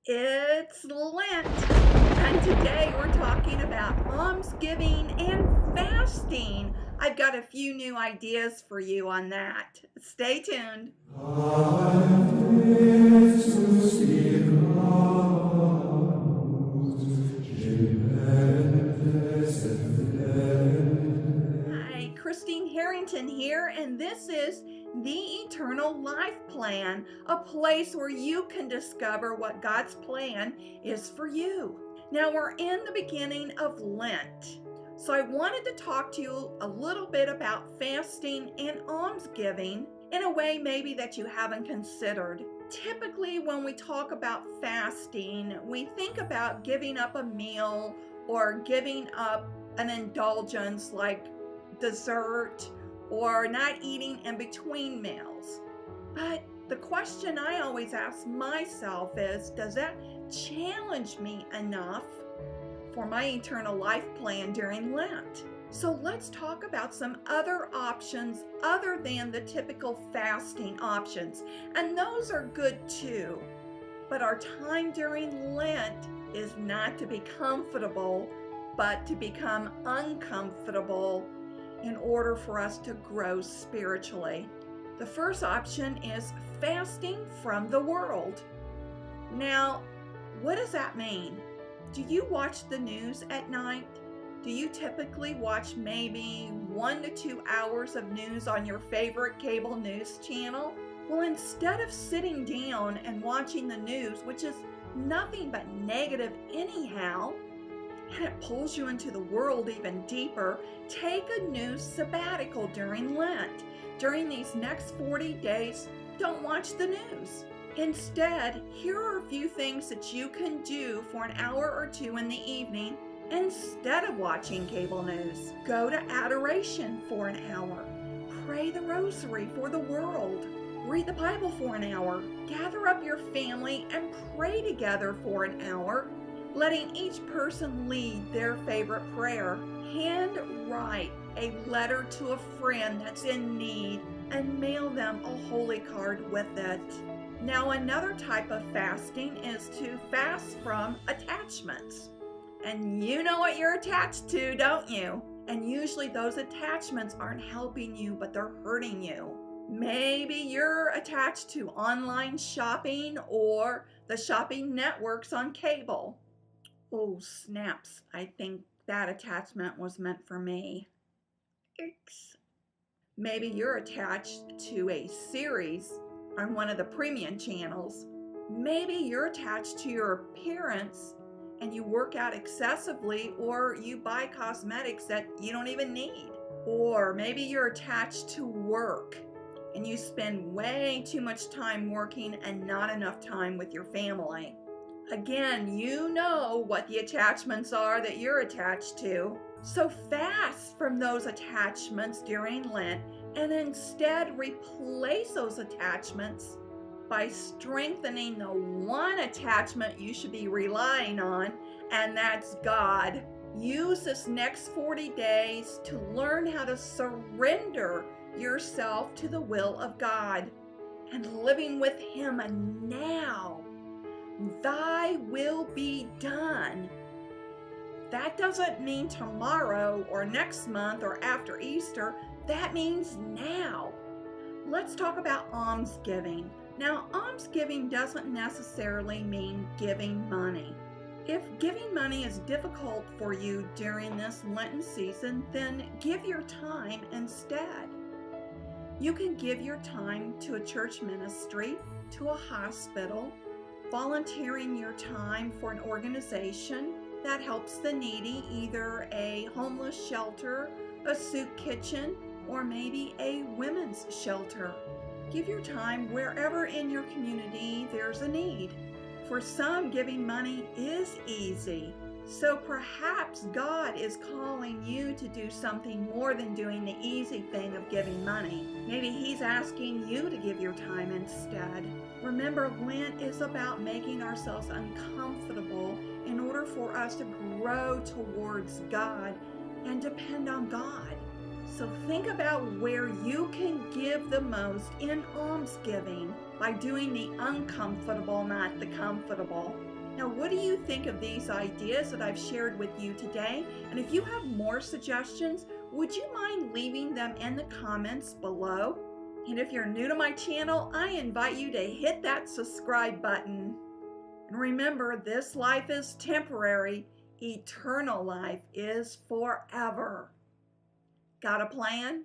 It's Lent, and today we're talking about almsgiving and fasting. I've got a few new ideas for you on that. Stay tuned. Hi, Christine Harrington here, and this is the Eternal Life Plan, a place where you can discover what God's plan is for you. Now, we're in the beginning of Lent, so I wanted to talk to you a little bit about fasting and almsgiving in a way maybe that you haven't considered. Typically, when we talk about fasting, we think about giving up a meal or giving up an indulgence like dessert or not eating in between meals. But the question I always ask myself is, does that challenge me enough for my eternal life plan during Lent? So let's talk about some other options other than the typical fasting options. And those are good too. But our time during Lent is not to be comfortable, but to become uncomfortable in order for us to grow spiritually. The first option is fasting from the world. Now, what does that mean? Do you watch the news at night? Do you typically watch maybe 1 to 2 hours of news on your favorite cable news channel? Well, instead of sitting down and watching the news, which is nothing but negative anyhow, and it pulls you into the world even deeper, take a news sabbatical during Lent. During these next 40 days, don't watch the news. Instead, here are a few things that you can do for an hour or two in the evening instead of watching cable news. Go to adoration for an hour. Pray the rosary for the world. Read the Bible for an hour. Gather up your family and pray together for an hour, letting each person lead their favorite prayer. Handwrite a letter to a friend that's in need and mail them a holy card with it. Now, another type of fasting is to fast from attachments. And you know what you're attached to, don't you? And usually those attachments aren't helping you, but they're hurting you. Maybe you're attached to online shopping or the shopping networks on cable. Oh, snaps. I think that attachment was meant for me. Oops. Maybe you're attached to a series on one of the premium channels. Maybe you're attached to your appearance and you work out excessively, or you buy cosmetics that you don't even need. Or maybe you're attached to work and you spend way too much time working and not enough time with your family. Again, you know what the attachments are that you're attached to. So fast from those attachments during Lent and instead replace those attachments by strengthening the one attachment you should be relying on, and that's God. Use this next 40 days to learn how to surrender yourself to the will of God and living with Him now. Thy will be done. That doesn't mean tomorrow or next month or after Easter. That means now. Let's talk about almsgiving. Now, almsgiving doesn't necessarily mean giving money. If giving money is difficult for you during this Lenten season, then give your time instead. You can give your time to a church ministry, to a hospital, volunteering your time for an organization that helps the needy, either a homeless shelter, a soup kitchen, or maybe a women's shelter. Give your time wherever in your community there's a need. For some, giving money is easy. So perhaps God is calling you to do something more than doing the easy thing of giving money. Maybe He's asking you to give your time instead. Remember, Lent is about making ourselves uncomfortable in order for us to grow towards God and depend on God. So think about where you can give the most in almsgiving by doing the uncomfortable, not the comfortable. Now, what do you think of these ideas that I've shared with you today? And if you have more suggestions, would you mind leaving them in the comments below? And if you're new to my channel, I invite you to hit that subscribe button. And remember, this life is temporary. Eternal life is forever. Got a plan?